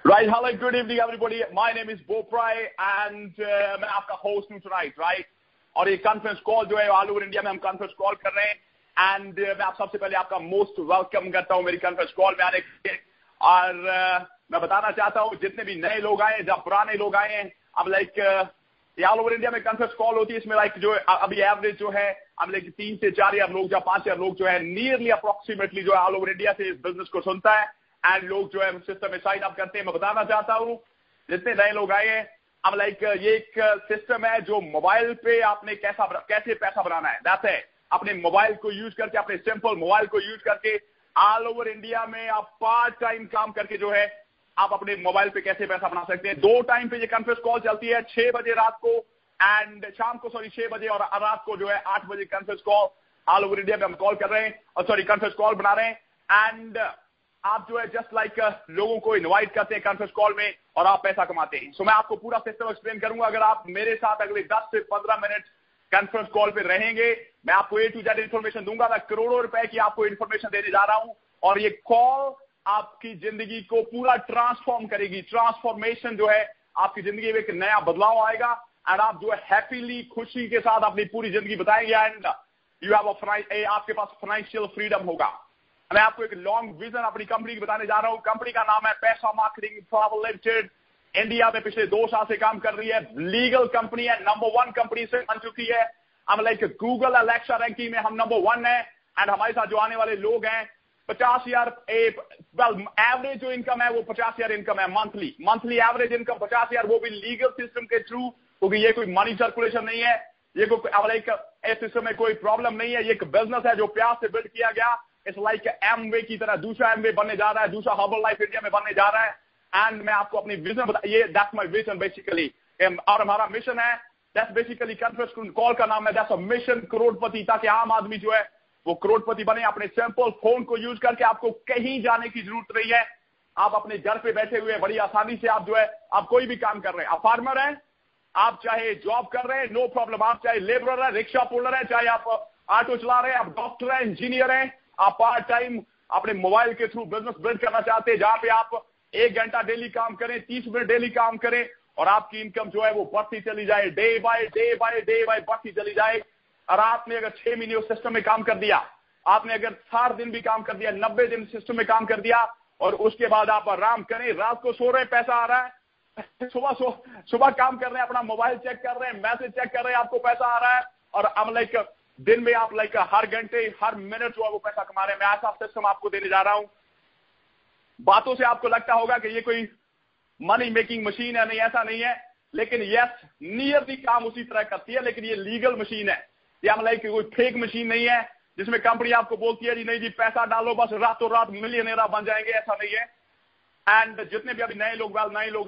Right, hello, good evening everybody. My name is Bo Pry and मैं आपका host हूँ tonight, right? और ये कॉन्फ्रेंस कॉल जो है ऑल ओवर इंडिया में हम कॉन्फ्रेंस कॉल कर रहे हैं एंड मैं आप सबसे पहले आपका मोस्ट वेलकम करता हूँ मेरी कॉन्फ्रेंस कॉल में आने के लिए। और मैं बताना चाहता हूँ जितने भी नए लोग आए हैं, जब पुराने लोग आए हैं, अब लाइक ये ऑल ओवर इंडिया में कॉन्फ्रेंस कॉल होती है। इसमें लाइक जो अभी एवरेज जो है अब लाइक 3 से 4 हज़ार लोग या 5 हज़ार लोग जो है नियरली अप्रोक्सीमेटली जो है ऑल ओवर इंडिया से इस बिजनेस को सुनता है एंड लोग जो है सिस्टम में साइन अप करते हैं। मैं बताना चाहता हूँ जितने नए लोग आए हैं, अब लाइक ये एक सिस्टम है जो मोबाइल पे आपने कैसे पैसा बनाना है। दैट्स है, अपने मोबाइल को यूज करके, अपने सिंपल मोबाइल को यूज करके ऑल ओवर इंडिया में आप पार्ट टाइम काम करके जो है आप अपने मोबाइल पे कैसे पैसा बना सकते हैं। 2 टाइम पे ये कॉन्फ्रेंस कॉल चलती है, 6 बजे रात को एंड शाम को 6 बजे और रात को जो है 8 बजे conference call all over India में हम कॉल कर रहे हैं और कॉन्फ्रेंस कॉल बना रहे हैं एंड आप जो है जस्ट लाइक लोगों को इनवाइट करते हैं कॉन्फ्रेंस कॉल में और आप पैसा कमाते हैं। सो मैं आपको पूरा सिस्टम एक्सप्लेन करूंगा। अगर आप मेरे साथ अगले 10 से 15 मिनट कॉन्फ्रेंस कॉल पे रहेंगे, मैं आपको A to Z इन्फॉर्मेशन दूंगा। मैं करोड़ों रुपए की आपको इन्फॉर्मेशन देने जा रहा हूं और ये कॉल आपकी जिंदगी को पूरा ट्रांसफॉर्म करेगी। ट्रांसफॉर्मेशन जो है आपकी जिंदगी में एक नया बदलाव आएगा एंड आप जो है हैप्पीली खुशी के साथ अपनी पूरी जिंदगी बताएंगे एंड यू हैव आपके पास फाइनेंशियल फ्रीडम होगा। मैं आपको एक लॉन्ग विजन अपनी कंपनी की बताने जा रहा हूं। कंपनी का नाम है पैसा मार्केटिंग प्राइवेट लिमिटेड। इंडिया में पिछले 2 साल से काम कर रही है, लीगल कंपनी है, नंबर 1 कंपनी से बन चुकी है। हम लाइक गूगल अलेक्सा रैंकिंग में हम नंबर 1 है एंड हमारे साथ जो आने वाले लोग हैं 50,000 एवरेज जो इनकम है वो 50,000 इनकम है मंथली एवरेज इनकम 50,000, वो भी लीगल सिस्टम के थ्रू, क्योंकि ये कोई मनी सर्कुलेशन नहीं है, ये कोई लाइक इस सिस्टम में कोई प्रॉब्लम नहीं है। ये एक बिजनेस है जो प्यार से बिल्ड किया गया। इट्स लाइक एमवे की तरह दूसरा एमवे बनने जा रहा है, दूसरा हर्बल लाइफ इंडिया में बनने जा रहा है एंड मैं आपको अपनी विजन बताइए। दैट्स माय विजन बेसिकली और हमारा मिशन है। दैट्स बेसिकली कॉन्फ्रेंस कॉल का नाम है दैट्स अ मिशन करोड़पति, ताकि आम आदमी जो है वो करोड़पति बने। अपने सिंपल फोन को यूज करके आपको कहीं जाने की जरूरत नहीं है। आप अपने घर पे बैठे हुए बड़ी आसानी से आप जो है आप कोई भी काम कर रहे हैं। आप फार्मर हैं, आप चाहे जॉब कर रहे हैं, नो प्रॉब्लम। आप चाहे लेबरर है, रिक्शा पुलर है, चाहे आप ऑटो चला रहे हैं, आप डॉक्टर हैं, इंजीनियर हैं, आप पार्ट टाइम अपने मोबाइल के थ्रू बिजनेस बिल्ड करना चाहते हैं जहां पे आप 1 घंटा डेली काम करें, 30 मिनट डेली काम करें और आपकी इनकम जो है वो बढ़ती चली जाए, डे बाय डे बढ़ती चली जाए। और आपने अगर 6 महीने उस सिस्टम में काम कर दिया, आपने अगर 60 दिन भी काम कर दिया, 90 दिन सिस्टम में काम कर दिया और उसके बाद आप आराम करें, रात को सो रहे, पैसा आ रहा है, सुबह काम कर रहे हैं, अपना मोबाइल चेक कर रहे हैं, मैसेज चेक कर रहे हैं, आपको पैसा आ रहा है और अब लाइक दिन में आप लाइक हर घंटे हर मिनट जो है वो पैसा कमा रहे हैं। मैं ऐसा सिस्टम आपको देने जा रहा हूं। बातों से आपको लगता होगा कि ये कोई मनी मेकिंग मशीन है, नहीं, ऐसा नहीं है, लेकिन यस नियरली काम उसी तरह करती है, लेकिन ये लीगल मशीन है। ये हम लाइक कोई फेक मशीन नहीं है जिसमें कंपनी आपको बोलती है जी नहीं जी पैसा डालो बस रातों रात मिलियनेयर बन जाएंगे, ऐसा नहीं है। एंड जितने भी अभी नए लोग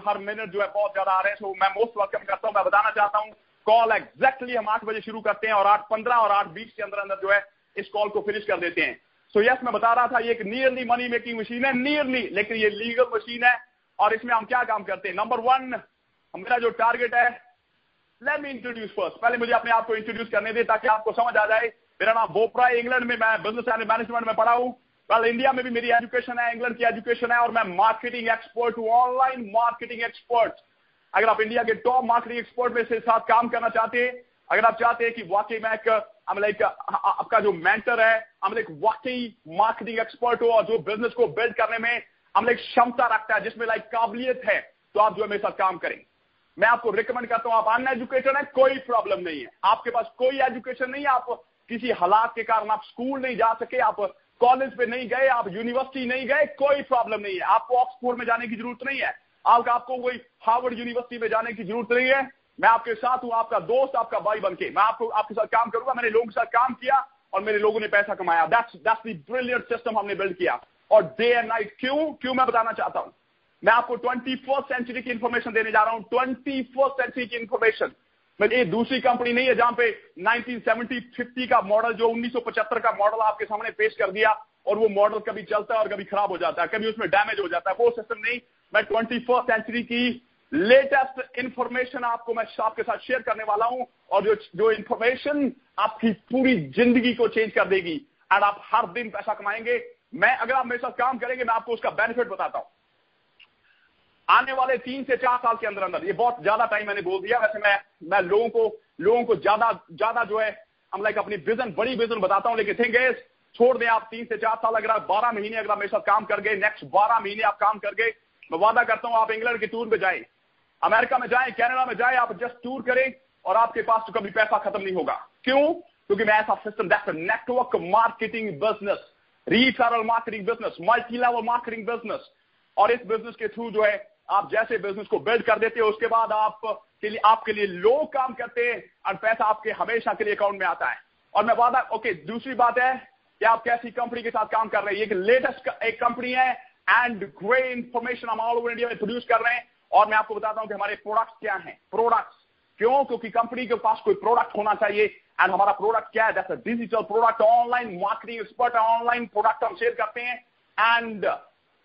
हर मिनट जो है बहुत ज्यादा आ रहे हैं, सो मैं मोस्ट वेलकम करता हूं। मैं बताना चाहता हूं कॉल एग्जैक्टली हम 8 बजे शुरू करते हैं और 8:15 और 8:20 के अंदर जो है इस कॉल को फिनिश कर देते हैं। सो यस मैं बता रहा था ये एक नियरली मनी मेकिंग मशीन है, नियरली, लेकिन ये लीगल मशीन है और इसमें हम क्या काम करते हैं। नंबर 1 मेरा जो टारगेट है, लेट मी इंट्रोड्यूस फर्स्ट, पहले मुझे अपने आप को इंट्रोड्यूस करने दे ताकि आपको समझ आ जाए। मेरा नाम वो प्राय, इंग्लैंड में मैं बिजनेस एंड मैनेजमेंट में पढ़ा हूं। वेल इंडिया में भी मेरी एजुकेशन है, इंग्लैंड की एजुकेशन है और मैं मार्केटिंग एक्सपर्ट हूं, ऑनलाइन मार्केटिंग एक्सपर्ट। अगर आप इंडिया के टॉप मार्केटिंग एक्सपर्ट में से साथ काम करना चाहते हैं, अगर आप चाहते हैं कि वाकई में आपका जो मेंटर है वाकई मार्केटिंग एक्सपर्ट हो और जो बिजनेस को बिल्ड करने में क्षमता रखता है, जिसमें काबिलियत है, तो आप जो है मेरे साथ काम करें। मैं आपको रिकमेंड करता हूं, आप अनएजुकेटेड है कोई प्रॉब्लम नहीं है, आपके पास कोई एजुकेशन नहीं है, आप किसी हालात के कारण आप स्कूल नहीं जा सके, आप कॉलेज पे नहीं गए, आप यूनिवर्सिटी नहीं गए, कोई प्रॉब्लम नहीं है। आपको ऑक्सफोर्ड में जाने की जरूरत नहीं है, आपको कोई हार्वर्ड यूनिवर्सिटी में जाने की जरूरत नहीं है। मैं आपके साथ हूं, आपका दोस्त, आपका भाई बनके मैं आपके साथ काम करूंगा। मैंने लोगों के साथ काम किया और मेरे लोगों ने पैसा कमाया। दैट्स द ब्रिलियंट सिस्टम हमने बिल्ड किया और डे एंड नाइट। क्यों मैं बताना चाहता हूं। मैं आपको 21st सेंचुरी की इंफॉर्मेशन देने जा रहा हूं, 21st सेंचुरी की इंफॉर्मेशन। ये दूसरी कंपनी नहीं है जहां पे 1970-50 का मॉडल, जो 1975 का मॉडल आपके सामने पेश कर दिया और वो मॉडल कभी चलता है और कभी खराब हो जाता है, कभी उसमें डैमेज हो जाता है, वो सिस्टम नहीं। मैं 21st सेंचुरी की लेटेस्ट इंफॉर्मेशन आपके साथ शेयर करने वाला हूं और जो इंफॉर्मेशन आपकी पूरी जिंदगी को चेंज कर देगी एंड आप हर दिन पैसा कमाएंगे। अगर आप मेरे साथ काम करेंगे, मैं आपको उसका बेनिफिट बताता हूं। आने वाले 3 से 4 साल के अंदर अंदर, ये बहुत ज्यादा टाइम मैंने बोल दिया, वैसे मैं लोगों को ज्यादा जो है हम लाइक अपनी विजन, बड़ी विजन बताता हूं, लेकिन थिंग इज छोड़ दें आप 3 से 4 साल, अगर आप 12 महीने अगर आप मेरे साथ काम कर गए, नेक्स्ट 12 महीने आप काम कर गए, मैं वादा करता हूं आप इंग्लैंड के टूर पे जाएं, अमेरिका में जाएं, कनाडा में जाएं, आप जस्ट टूर करें और आपके पास तो कभी पैसा खत्म नहीं होगा। क्यों? क्योंकि मैं ऐसा system, that's a network marketing business, referral marketing business, multi level marketing business, और इस बिजनेस के थ्रू जो है आप जैसे बिजनेस को बिल्ड कर देते हो, उसके बाद आपके लिए लोग काम करते हैं और पैसा आपके हमेशा के लिए अकाउंट में आता है। और मैं वादा, ओके, दूसरी बात है कि आप कैसी कंपनी के साथ काम कर रहे हैं। ये लेटेस्ट एक कंपनी है एंड ग्रेट इंफॉर्मेशन हम ऑल ओवर इंडिया में प्रोड्यूस कर रहे हैं, और मैं आपको बताता हूं कि हमारे प्रोडक्ट्स क्या हैं। प्रोडक्ट्स क्यों? क्योंकि कंपनी के पास कोई प्रोडक्ट होना चाहिए, एंड हमारा प्रोडक्ट क्या है? That's a digital product, online marketing expert, online product हम शेयर करते हैं। एंड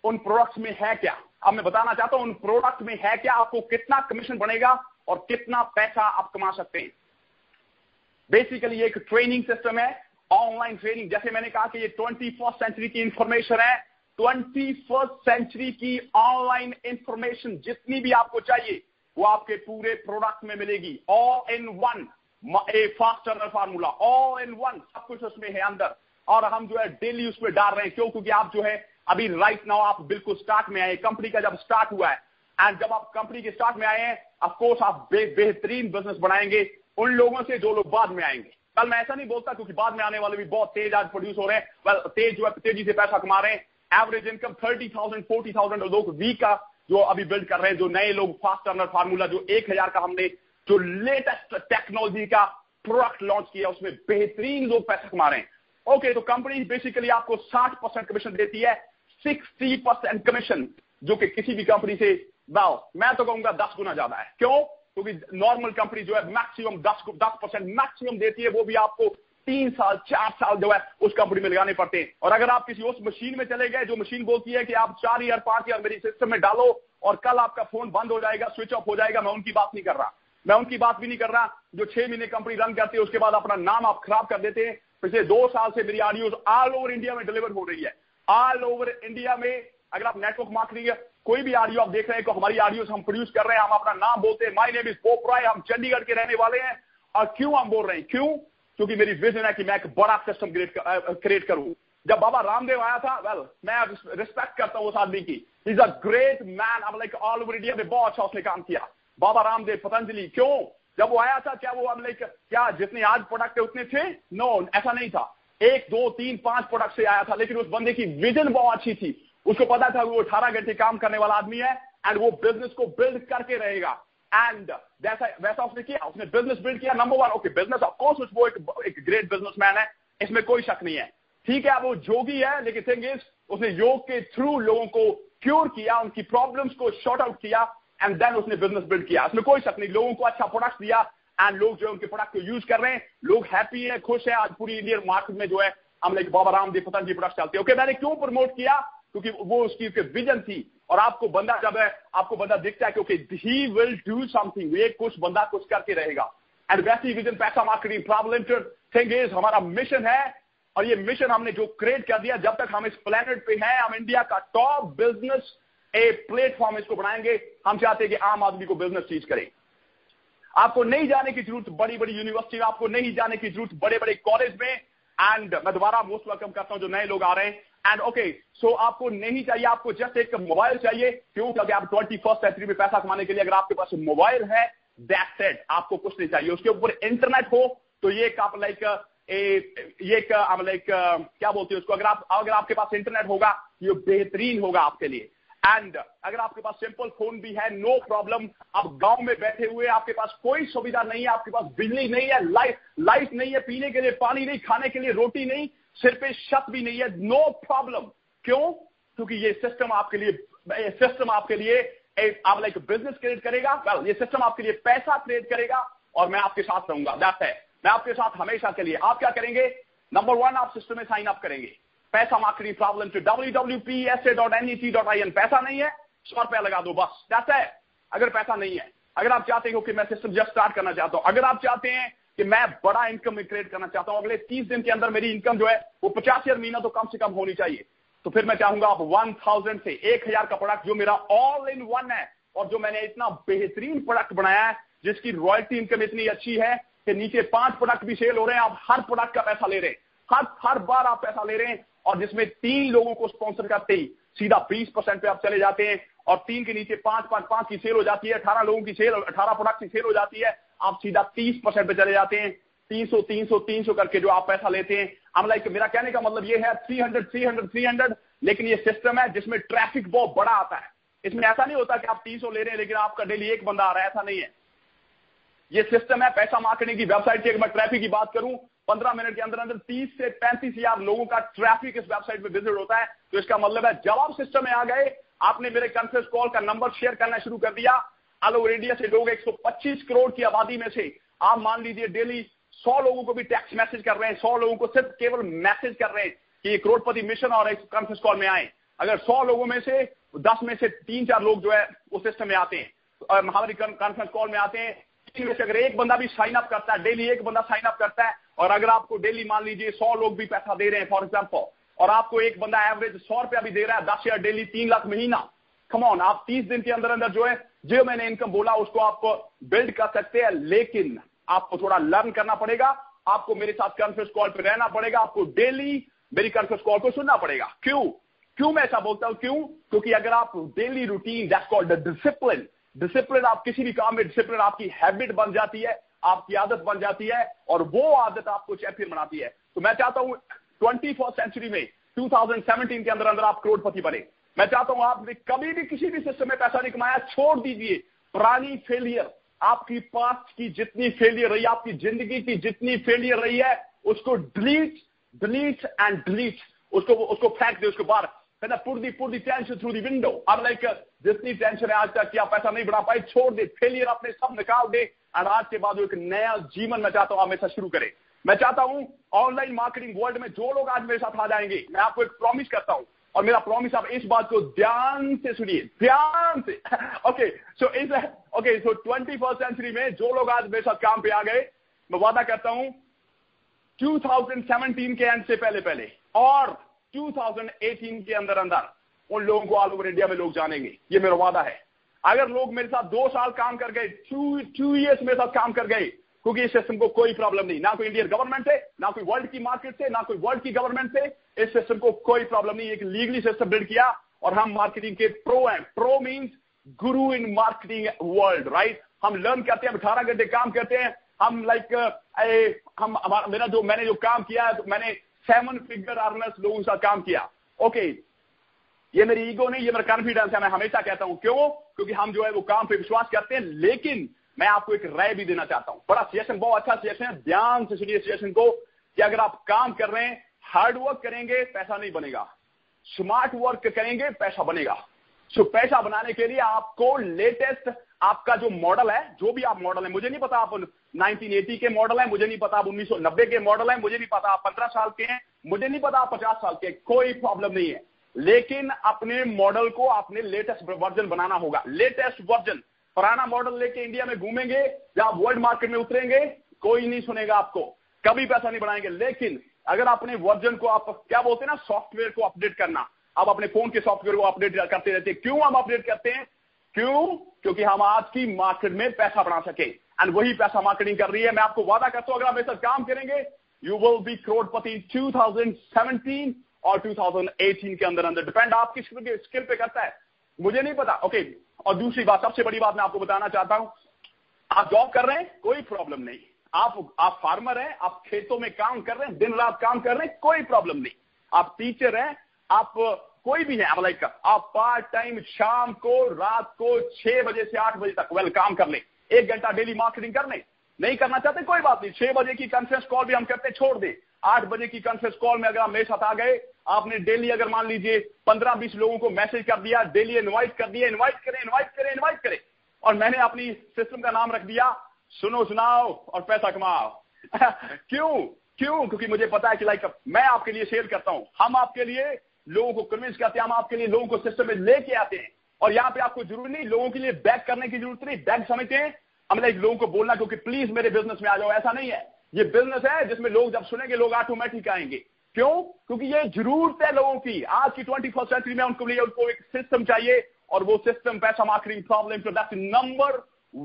उन प्रोडक्ट्स में है क्या? अब मैं बताना चाहता हूं उन प्रोडक्ट में है क्या, आपको कितना कमीशन बनेगा और कितना पैसा आप कमा सकते हैं। बेसिकली एक ट्रेनिंग सिस्टम है, ऑनलाइन ट्रेनिंग। जैसे मैंने कहा कि ये 21st सेंचुरी की इंफॉर्मेशन है, 21st सेंचुरी की ऑनलाइन इंफॉर्मेशन जितनी भी आपको चाहिए वो आपके पूरे प्रोडक्ट में मिलेगी, all in one, A fast Turner formula, all in one, सब कुछ उसमें है अंदर। और हम जो है डेली उसमें डाल रहे हैं। क्यों? क्योंकि आप जो है अभी राइट नाउ आप बिल्कुल स्टार्ट में आए, कंपनी का जब स्टार्ट हुआ है, एंड जब आप कंपनी के स्टार्ट में आए हैं, ऑफ कोर्स आप बेहतरीन बिजनेस बनाएंगे उन लोगों से जो लोग बाद में आएंगे। कल मैं ऐसा नहीं बोलता क्योंकि बाद में आने वाले भी बहुत तेज आज प्रोड्यूस हो रहे हैं, वेल तेज जो है तेजी से पैसा कमा रहे हैं। एवरेज इनकम 30,000 40,000 लोग वीक का जो अभी बिल्ड कर रहे हैं, जो नए लोग फास्ट टर्नर फार्मूला, जो 1000 का हमने जो लेटेस्ट टेक्नोलॉजी का प्रोडक्ट लॉन्च किया, उसमें बेहतरीन लोग पैसा कमा रहे हैं। ओके, तो कंपनी बेसिकली आपको 60% कमीशन देती है, 60% कमीशन, जो कि किसी भी कंपनी से मैं तो कहूंगा 10 गुना ज्यादा है। क्यों? क्योंकि नॉर्मल कंपनी जो है मैक्सिमम 10% मैक्सिमम देती है, वो भी आपको 3 साल 4 साल जो है उस कंपनी में लगाने पड़ते हैं। और अगर आप किसी उस मशीन में चले गए जो मशीन बोलती है कि आप 4 ईयर 5 ईयर मेरी सिस्टम में डालो और कल आपका फोन बंद हो जाएगा, स्विच ऑफ हो जाएगा, मैं उनकी बात नहीं कर रहा। मैं उनकी बात भी नहीं कर रहा जो 6 महीने कंपनी रन करती है, उसके बाद अपना नाम आप खराब कर देते हैं। पिछले 2 साल से मेरी ऑडियोज ऑल ओवर इंडिया में डिलीवर हो रही है, ऑल ओवर इंडिया में। अगर आप नेटवर्क मार्केटिंग कोई भी ऑडियो आप देख रहे हैं तो हमारी ऑडियोज हम प्रोड्यूस कर रहे हैं, हम अपना नाम बोलते हैं, माय नेम इज बोप रॉय, हम चंडीगढ़ के रहने वाले हैं। और क्यों हम बोल रहे हैं? क्यों? क्योंकि मेरी विजन है कि मैं एक बड़ा सिस्टम क्रिएट करूं। जब बाबा रामदेव आया था, वेल मैं रिस्पेक्ट करता हूं उस आदमी की, he is a great man. अब लाइक ऑल ओवर इंडिया में बहुत अच्छा उसने काम किया, बाबा रामदेव, पतंजलि। क्यों? जब वो आया था क्या वो हम लाइक क्या जितने आज प्रोडक्ट है उतने थे? नो, ऐसा नहीं था। 1 2 3 5 प्रोडक्ट से आया था, लेकिन उस बंदे की विजन बहुत अच्छी थी। उसको पता था वो 18 घंटे काम करने वाला आदमी है एंड वो बिजनेस को बिल्ड करके रहेगा। एंड वैसा उसने किया, उसने बिजनेस बिल्ड किया। Number 1, okay, business of course वो एक ग्रेट बिजनेसमैन है, इसमें कोई शक नहीं है। ठीक है, वो जोगी है, लेकिन थिंग इज उसने योग के थ्रू लोगों को क्योर किया, उनकी प्रॉब्लम्स को शॉर्ट आउट किया, एंड देन उसने बिजनेस बिल्ड किया। इसमें कोई शक नहीं, लोगों को अच्छा प्रोडक्ट दिया एंड लोग जो है उनके प्रोडक्ट को यूज कर रहे हैं, लोग हैप्पी है, खुश है। आज पूरी इंडियन मार्केट में जो है हम लाइक बाबा रामदेव, पतंजलि प्रोडक्ट चलते हैं। ओके, मैंने क्यों प्रमोट किया? क्योंकि वो उसकी विजन थी। और आपको बंदा जब है, आपको बंदा दिखता है क्योंकि ही विल डू समथिंग, ये कुछ बंदा कुछ करके रहेगा। एंड वैसी विजन पैसा marketing private limited thing is हमारा मिशन है, और ये मिशन हमने जो क्रिएट कर दिया, जब तक हम इस प्लेनेट पे हैं, हम इंडिया का टॉप बिजनेस ए प्लेटफॉर्म इसको बनाएंगे। हम चाहते हैं कि आम आदमी को बिजनेस टीच करें। आपको नहीं जाने की जरूरत बड़ी बड़ी यूनिवर्सिटी में, आपको नहीं जाने की जरूरत बड़े बड़े कॉलेज में। एंड मैं दोबारा मोस्ट वेलकम करता हूं जो नए लोग आ रहे हैं। एंड ओके, सो आपको नहीं चाहिए, आपको जस्ट एक मोबाइल चाहिए। क्यों? क्योंकि आप 21st सेंचुरी में पैसा कमाने के लिए अगर आपके पास मोबाइल है, दैट्स इट, आपको कुछ नहीं चाहिए। उसके ऊपर इंटरनेट हो तो ये आप लाइक क्या बोलते हैं उसको, अगर आपके पास इंटरनेट होगा ये बेहतरीन होगा आपके लिए। एंड अगर आपके पास सिंपल फोन भी है, नो प्रॉब्लम। आप गांव में बैठे हुए, आपके पास कोई सुविधा नहीं है, आपके पास बिजली नहीं है, लाइट नहीं है, पीने के लिए पानी नहीं, खाने के लिए रोटी नहीं, सिर पे छत भी नहीं है, नो प्रॉब्लम। क्यों? क्योंकि ये सिस्टम आपके लिए आप लाइक बिजनेस क्रिएट करेगा। वेल, ये सिस्टम आपके लिए पैसा क्रिएट करेगा और मैं आपके साथ रहूंगा। दैट्स इट, मैं आपके साथ हमेशा के लिए। आप क्या करेंगे? नंबर 1, आप सिस्टम में साइन अप करेंगे। पैसा मार्केटिंग प्रॉब्लम to www.psa.net। पैसा नहीं है, 100 रुपया लगा दो बस, दैट्स इट। अगर पैसा नहीं है, अगर आप चाहते हो कि मैं सिस्टम जस्ट स्टार्ट करना चाहता हूं, अगर आप चाहते हैं कि मैं बड़ा इनकम क्रिएट करना चाहता हूं, अगले 30 दिन के अंदर मेरी इनकम जो है वो 50,000 महीना तो कम से कम होनी चाहिए। तो फिर मैं चाहूंगा आप 1000 से 1000 का प्रोडक्ट जो मेरा ऑल इन वन है और जो मैंने इतना बेहतरीन प्रोडक्ट बनाया है जिसकी रॉयल्टी इनकम इतनी अच्छी है कि नीचे 5 प्रोडक्ट भी सेल हो रहे हैं, आप हर प्रोडक्ट का पैसा ले रहे हैं, हर बार आप पैसा ले रहे हैं, और जिसमें 3 लोगों को स्पॉन्सर करते ही सीधा 20% पे आप चले जाते हैं, और 3 के नीचे 5 की सेल हो जाती है, 18 लोगों की सेल, 18 प्रोडक्ट की सेल हो जाती है, आप सीधा 30% पे चले जाते हैं। 300 करके जो आप पैसा लेते हैं, हम लाइक मेरा कहने का मतलब ये है 300, लेकिन ये सिस्टम है जिसमें ट्रैफिक बहुत बड़ा आता है। इसमें ऐसा नहीं होता कि आप 300 ले रहे हैं लेकिन आपका डेली 1 बंदा आ रहा है, ऐसा नहीं है। ये सिस्टम है पैसा मार्केटिंग की वेबसाइट की। अगर मैं ट्रैफिक की बात करूं, 15 मिनट के अंदर 30 से 35 हजार लोगों का ट्रैफिक इस वेबसाइट पे विजिट होता है। तो इसका मतलब है जब आप सिस्टम में आ गए, आपने मेरे कॉन्फ्रेंस कॉल का नंबर शेयर करना शुरू कर दिया, ऑल ओवर इंडिया से लोग 125 करोड़ की आबादी में से आप मान लीजिए डेली 100 लोगों को भी टेक्स्ट मैसेज कर रहे हैं, 100 लोगों को सिर्फ केवल मैसेज कर रहे हैं कि करोड़पति मिशन और एक कॉन्फ्रेंस कॉल में आए। अगर 100 लोगों में से 10 में से 3-4 लोग जो है उस सिस्टम में आते हैं और हमारी कॉन्फ्रेंस कॉल में आते हैं, में से अगर एक बंदा भी साइन अप करता है, डेली एक बंदा साइन अप करता है, और अगर आपको डेली मान लीजिए 100 लोग भी पैसा दे रहे हैं फॉर एग्जांपल, और आपको एक बंदा एवरेज 100 रुपया भी दे रहा है, 10 या डेली 3 लाख महीना, कम ऑन, आप 30 दिन के अंदर अंदर जो है जो मैंने इनकम बोला उसको आप बिल्ड कर सकते हैं। लेकिन आपको थोड़ा लर्न करना पड़ेगा, आपको मेरे साथ कॉन्फ्रेंस कॉल पे रहना पड़ेगा, आपको डेली मेरी कॉन्फ्रेंस कॉल को सुनना पड़ेगा। क्यों मैं ऐसा बोलता हूं? क्योंकि अगर आप daily routine, that's called the discipline, आप किसी भी काम में डिसिप्लिन आपकी हैबिट बन जाती है, आपकी आदत बन जाती है, और वो आदत आपको चैंपियन बनाती है। तो मैं चाहता हूं 21st सेंचुरी में 2017 के अंदर अंदर आप करोड़पति बने। मैं चाहता हूं आपने कभी भी किसी भी सिस्टम में पैसा नहीं कमाया, छोड़ दीजिए पुरानी फेलियर, आपकी पास्ट की जितनी फेलियर रही, आपकी जिंदगी की जितनी फेलियर रही है, उसको डिलीट एंड डिलीट, उसको फेंक दे, उसको बाहर put the tension through the window. अब लाइक जितनी टेंशन है आज तक कि आप पैसा नहीं बढ़ा पाए, छोड़ दे, फेलियर अपने सब निकाल दे, और आज के बाद एक नया जीवन मैं चाहता हूं आप मेरे साथ शुरू करें। मैं चाहता हूं ऑनलाइन मार्केटिंग वर्ल्ड में जो लोग आज मेरे साथ आ जाएंगे, मैं आपको एक प्रॉमिस करता हूं, और मेरा प्रॉमिस आप इस बात को ध्यान से सुनिए, ध्यान से। सो 21st सेंचुरी में जो लोग आज मेरे साथ काम पे आ गए, मैं वादा करता हूं 2017 के एंड से पहले और 2018 के अंदर उन लोगों को ऑल ओवर इंडिया में लोग जानेंगे, ये मेरा वादा है। अगर लोग मेरे साथ 2 साल काम कर गए, 2 years मेरे साथ काम कर गए, क्योंकि इस सिस्टम को कोई प्रॉब्लम नहीं, ना कोई इंडियन गवर्नमेंट से, ना कोई वर्ल्ड की मार्केट से, ना कोई वर्ल्ड की गवर्नमेंट से, इस सिस्टम को कोई प्रॉब्लम नहीं। एक लीगली सिस्टम बिल्ड किया, और हम मार्केटिंग के प्रो हैं। Pro means Guru in marketing world, right. हम लर्न करते हैं, 18 घंटे काम करते हैं, हम मैंने जो काम किया है, तो मैंने 7 फिगर अर्नर्स लोगों के साथ काम किया। ये मेरी ईगो नहीं, ये मेरा कॉन्फिडेंस है। मैं हमेशा कहता हूं क्योंकि हम जो है वो काम पे विश्वास करते हैं। लेकिन मैं आपको एक राय भी देना चाहता हूं, बड़ा सेशन, बहुत अच्छा सेशन है, ध्यान से सुनिए सेशन को, कि अगर आप काम कर रहे हैं, हार्ड वर्क करेंगे, पैसा नहीं बनेगा, स्मार्ट वर्क करेंगे, पैसा बनेगा। सो पैसा बनाने के लिए आपको लेटेस्ट आपका जो मॉडल है, जो भी आप मॉडल है, मुझे नहीं पता आप 1980 के मॉडल है, मुझे नहीं पता आप 1990 के मॉडल है, मुझे नहीं पता आप 15 साल के हैं, मुझे नहीं पता आप 50 साल के, कोई प्रॉब्लम नहीं है। लेकिन अपने मॉडल को आपने लेटेस्ट वर्जन बनाना होगा, लेटेस्ट वर्जन। पुराना मॉडल लेके इंडिया में घूमेंगे, जब वर्ल्ड मार्केट में उतरेंगे, कोई नहीं सुनेगा आपको, कभी पैसा नहीं बढ़ाएंगे। लेकिन अगर अपने वर्जन को, आप क्या बोलते हैं ना, सॉफ्टवेयर को अपडेट करना, आप अपने फोन के सॉफ्टवेयर को अपडेट करते रहते हैं। क्यों हम अपडेट करते हैं? क्योंकि हम आज की मार्केट में पैसा बना सके, एंड वही पैसा मार्केटिंग कर रही है। मैं आपको वादा करता हूं, अगर आप मेरे साथ काम करेंगे, यू विल बी करोड़पति 2017 और 2018 के अंदर डिपेंड आपकी स्किल पे करता है, मुझे नहीं पता। और दूसरी बात, सबसे बड़ी बात मैं आपको बताना चाहता हूं, आप जॉब कर रहे हैं, कोई प्रॉब्लम नहीं। आप फार्मर हैं, आप खेतों में काम कर रहे हैं, दिन रात काम कर रहे हैं, कोई प्रॉब्लम नहीं। आप टीचर हैं, आप कोई भी है, आप पार्ट टाइम शाम को, रात को 6 बजे से 8 बजे तक काम कर ले, 1 घंटा डेली मार्केटिंग कर ले। नहीं करना चाहते, कोई बात नहीं, 6 बजे की कॉन्फ्रेंस कॉल भी हम करते, छोड़ दे। 8 बजे की कॉन्फ्रेंस कॉल में अगर आप मेरे साथ आ गए, आपने डेली अगर मान लीजिए 15-20 लोगों को मैसेज कर दिया, डेली इनवाइट कर दिया, इनवाइट करें, और मैंने अपनी सिस्टम का नाम रख दिया, सुनो, सुनाओ और पैसा कमाओ। क्योंकि मुझे पता है कि मैं आपके लिए सेल करता हूं, हम आपके लिए लोगों को कन्विंस करते हैं, हम आपके लिए लोगों को सिस्टम में लेके आते हैं। और यहाँ पे आपको जरूरी नहीं, लोगों के लिए बैक करने की जरूरत नहीं, बैक समझते हैं हम लोगों को बोलना, क्योंकि प्लीज मेरे बिजनेस में आ जाओ, ऐसा नहीं है। ये बिजनेस है जिसमें लोग जब सुनेंगे, लोग ऑटोमेटिक आएंगे। क्यों? क्योंकि ये जरूरत है लोगों की आज की 21st सेंचुरी में। उनको एक सिस्टम चाहिए और वो सिस्टम पैसा marketing problem, so that's the number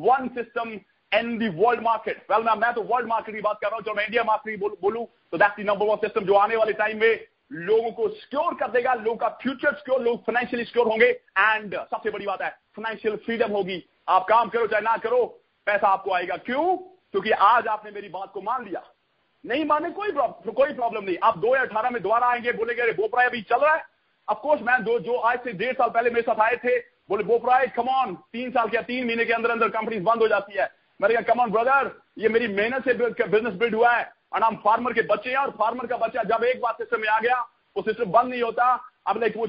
one system in the world market. Well, मैं तो वर्ल्ड मार्केट की बात कर रहा हूं, जो मैं इंडिया मार्केट बोलूं तो that's the number one system जो आने वाले टाइम में लोगों को सिक्योर कर देगा, लोगों का फ्यूचर सिक्योर, लोग फाइनेंशियली सिक्योर होंगे एंड सबसे बड़ी बात है फाइनेंशियल फ्रीडम होगी। आप काम करो चाहे ना करो, पैसा आपको आएगा। क्यों? क्योंकि आज आपने मेरी बात को मान लिया। नहीं माने कोई प्रॉब्लम नहीं। आप 2018 में दोबारा आएंगे, बोलेंगे अरे बोपराय अभी चल रहा है। ऑफकोर्स मैं जो आज से 1.5 साल पहले मेरे साथ आए थे, बोले बोपराय कम ऑन, 3 साल या 3 महीने के अंदर अंदर कंपनी बंद हो जाती है। मैंने कहा कम ऑन ब्रदर, ये मेरी मेहनत से बिजनेस बिल्ड हुआ है और हम फार्मर के बच्चे हैं, और फार्मर का बच्चा जब एक बार सिस्टम में आ गया वो सिस्टम बंद नहीं होता। अब लाइक वो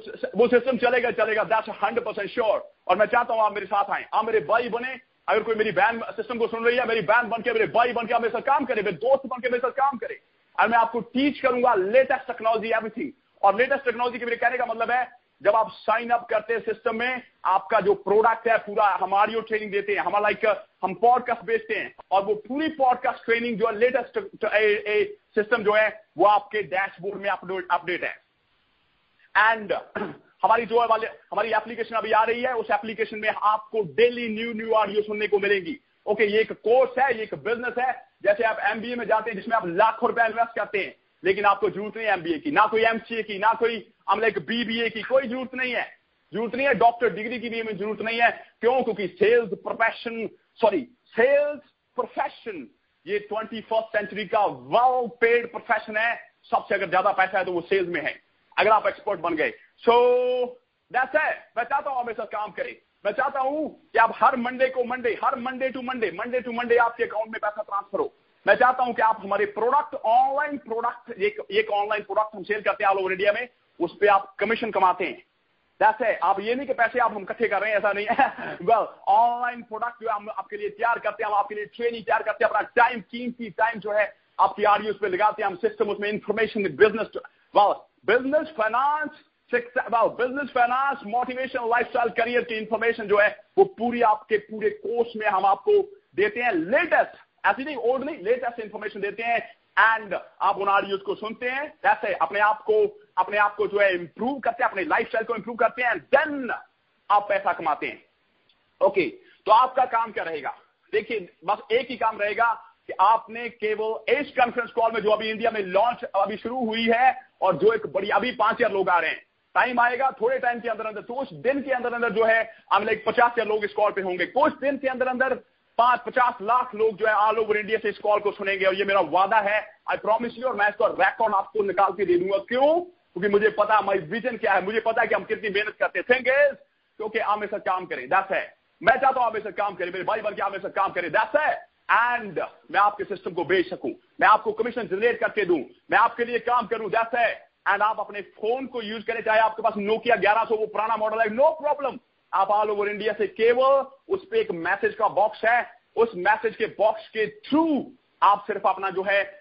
सिस्टम चलेगा, दैट्स 100% श्योर। और मैं चाहता हूं आप मेरे साथ आए, आप मेरे भाई बने। अगर कोई मेरी बहन सिस्टम को सुन रही है, मेरी बहन बन के, मेरे भाई बन के मेरे साथ काम करे, मेरे दोस्त बन के मेरे साथ काम करे, और मैं आपको टीच करूंगा लेटेस्ट टेक्नोलॉजी एवरीथिंग। और लेटेस्ट टेक्नोलॉजी के मेरे कहने का मतलब है, जब आप साइन अप करते हैं सिस्टम में, आपका जो प्रोडक्ट है पूरा हमारी ट्रेनिंग देते हैं, हमारा हम पॉडकास्ट बेचते हैं, और वो पूरी पॉडकास्ट ट्रेनिंग जो है लेटेस्ट सिस्टम जो है वो आपके डैशबोर्ड में अपडेट है। एंड हमारी जो है हमारी एप्लीकेशन अभी आ रही है, उस एप्लीकेशन में आपको डेली न्यू ऑडियो सुनने को मिलेंगी। ओके, ये एक कोर्स है, ये एक बिजनेस है। जैसे आप एमबीए में जाते हैं जिसमें आप लाखों रुपए इन्वेस्ट करते हैं, लेकिन आपको जरूरत नहीं है एमबीए की, ना कोई एमसीए की, ना कोई बीबीए की, कोई जरूरत नहीं है। जरूरत नहीं है डॉक्टर डिग्री की भी हमें जरूरत नहीं है। क्यों? क्योंकि सेल्स प्रोफेशन ये 21st सेंचुरी का वेल पेड प्रोफेशन है। सबसे अगर ज्यादा पैसा है तो वो सेल्स में है, अगर आप एक्सपर्ट बन गए। So that's it. मैं चाहता हूं आप मेरे साथ काम करें। मैं चाहता हूं कि आप हर मंडे टू मंडे आपके अकाउंट में पैसा ट्रांसफर हो। मैं चाहता हूं कि आप हमारे ऑनलाइन प्रोडक्ट, एक ऑनलाइन प्रोडक्ट हम सेल करते हैं ऑल ओवर इंडिया में, उस पर आप कमीशन कमाते हैं। That's it. आप ये नहीं कि पैसे आप हम इकट्ठे कर रहे हैं, ऐसा नहीं है। वेल, ऑनलाइन प्रोडक्ट जो हम आपके लिए तैयार करते हैं, हम आपके लिए ट्रेनिंग तैयार करते हैं, अपना टाइम, कीमती टाइम जो है आपकी आडियोज पे लगाते हैं हम सिस्टम, उसमें information, business finance, motivation, lifestyle, career की इंफॉर्मेशन जो है वो पूरी आपके पूरे कोर्स में हम आपको देते हैं। लेटेस्ट, ऐसी नहीं ओल्ड नहीं, लेटेस्ट इंफॉर्मेशन देते हैं एंड आप उन ऑडियोज को सुनते हैं। जैसे अपने आप को जो है इंप्रूव करते हैं, अपने लाइफस्टाइल को इंप्रूव करते हैं, देन आप पैसा कमाते हैं। ओके, तो आपका काम क्या रहेगा? देखिए, बस एक ही काम रहेगा कि आपने केवल इस कॉन्फ्रेंस कॉल में जो अभी इंडिया में लॉन्च अभी शुरू हुई है, और जो एक बड़ी अभी 5,000 लोग आ रहे हैं, टाइम आएगा थोड़े टाइम के अंदर अंदर, तो कुछ दिन के अंदर अंदर जो है हम लाइक 50,000 लोग इस कॉल पे होंगे। कुछ दिन के अंदर अंदर 50 लाख लोग जो है ऑल ओवर इंडिया से इस कॉल को सुनेंगे, और ये मेरा वादा है, आई प्रॉमिस यू। और मैं इसका रिकॉर्ड आपको निकाल के दे दूंगा। क्यों? क्योंकि मुझे पता है माई विजन क्या है, मुझे पता है कि हम कितनी मेहनत करते हैं। थिंग इज, क्योंकि आप मेरे साथ काम करें, दैट्स है। मैं चाहता हूं आप मेरे साथ काम करें, मेरे भाई बन के आप मेरे साथ काम करें, दैट्स है। एंड मैं आपके सिस्टम को बेच सकूं, मैं आपको कमीशन जनरेट करके दूं, मैं आपके लिए काम करूं, दैट्स है। एंड आप अपने फोन को यूज करें, चाहे आपके पास नोकिया 1100 वो पुराना मॉडल है, नो प्रॉब्लम। आप ऑल ओवर इंडिया से केवल उस पे एक मैसेज का बॉक्स है, उस मैसेज के बॉक्स के थ्रू आप सिर्फ अपना जो है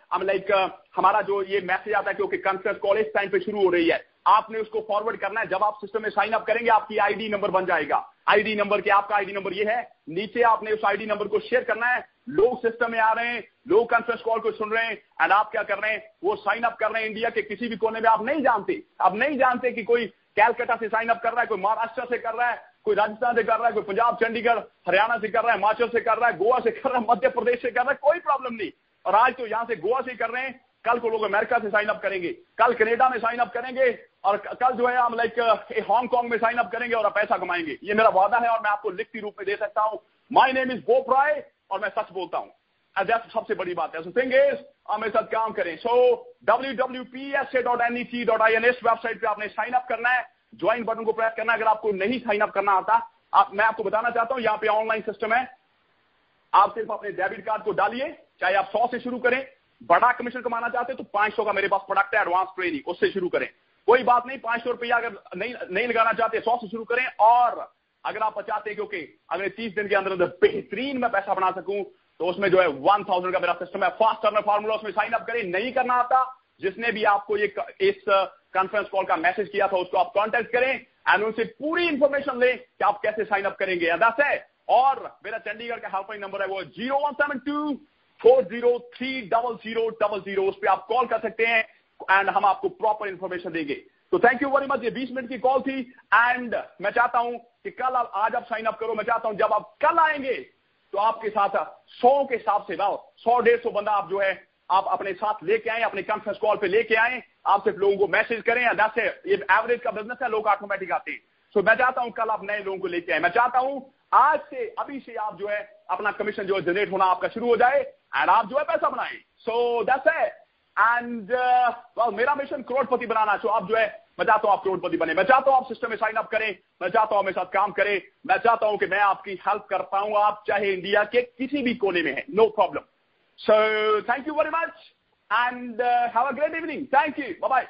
हमारा जो ये मैसेज आता है क्योंकि कॉन्फ्रेंस कॉल इस टाइम पे शुरू हो रही है, आपने उसको फॉरवर्ड करना है। जब आप सिस्टम में साइन अप करेंगे आपकी आईडी नंबर बन जाएगा। आईडी नंबर के आपका आईडी नंबर ये है, नीचे आपने उस आईडी नंबर को शेयर करना है। लोग सिस्टम में आ रहे हैं, लोग कॉन्फ्रेंस कॉल को सुन रहे हैं, एंड आप क्या कर रहे हैं, वो साइन अप कर रहे हैं इंडिया के किसी भी कोने में। आप नहीं जानते कि कोई कैलकाटा से साइन अप कर रहा है, कोई महाराष्ट्र से कर रहा है, कोई राजस्थान से कर रहा है, कोई पंजाब, चंडीगढ़, हरियाणा से कर रहा है, हिमाचल से कर रहा है, गोवा से कर रहा है, मध्य प्रदेश से कर रहा है, कोई प्रॉब्लम नहीं। और आज तो यहां से गोवा से कर रहे हैं, कल को लोग अमेरिका से साइन अप करेंगे, कल कनाडा में साइन अप करेंगे, और कल जो है हम हांगकांग में साइन अप करेंगे और पैसा कमाएंगे। ये मेरा वादा है और मैं आपको लिखती रूप में दे सकता हूं। माय नेम इज बोपराय और मैं सच बोलता हूं, सबसे बड़ी बात है। सो थिंग इज, आप मेरे साथ काम करें। सो www.psa.net.in इस वेबसाइट पे आपने साइन अप करना है, ज्वाइन बटन को प्रेस करना है। अगर आपको नहीं साइन अप करना आता, मैं आपको बताना चाहता हूं, यहाँ पे ऑनलाइन सिस्टम है। आप सिर्फ अपने डेबिट कार्ड को डालिए, चाहे आप 100 से शुरू करें। बड़ा कमीशन कमाना चाहते हैं तो 500 का मेरे पास प्रोडक्ट है, एडवांस ट्रेनिंग, उससे शुरू करें। कोई बात नहीं, 500 रुपया अगर नहीं लगाना चाहते 100 से शुरू करें। और अगर आप चाहते हैं क्योंकि अगले 30 दिन के अंदर अंदर बेहतरीन मैं पैसा बना सकूं, तो उसमें जो है 1000 का मेरा सिस्टम है, फास्ट टर्नर फार्मूला, उसमें साइन अप करें। नहीं करना आता, जिसने भी आपको इस कॉन्फ्रेंस कॉल का मैसेज किया था उसको आप कांटेक्ट करें एंड उनसे पूरी इंफॉर्मेशन लें कि आप कैसे साइन अप करेंगे। और मेरा चंडीगढ़ का हेल्पलाइन नंबर है, वो 0172403000। उस पर आप कॉल कर सकते हैं। एंड हम आपको प्रॉपर इंफॉर्मेशन देंगे। तो थैंक यू वेरी मच। ये 20 मिनट की कॉल थी एंड मैं चाहता हूं कि कल आज आप साइन अप करो। मैं चाहता हूं जब आप कल आएंगे तो आपके साथ 100 के हिसाब से 100-150 बंदा आप जो है आप अपने साथ लेके आए, अपने कॉन्फ्रेंस कॉल पे लेके आए। आप सिर्फ लोगों को मैसेज करें। ये एवरेज का बिजनेस है, लोग ऑटोमेटिक आते हैं। सो मैं चाहता हूं कल आप नए लोगों को लेके आए। मैं चाहता हूं आज से अभी से आप जो है अपना कमीशन जो है जनरेट होना आपका शुरू हो जाए एंड आप जो है पैसा बनाएं। सो दैट्स इट एंड मेरा मिशन करोड़पति बनाना। सो आप जो है मैं चाहता हूं आप करोड़पति बने। मैं चाहता हूं आप सिस्टम में साइन अप करें। मैं चाहता हूं मेरे साथ काम करें। मैं चाहता हूं कि मैं आपकी हेल्प कर पाऊं, आप चाहे इंडिया के किसी भी कोने में है, no problem. So thank you very much and have a great evening. Thank you, bye bye.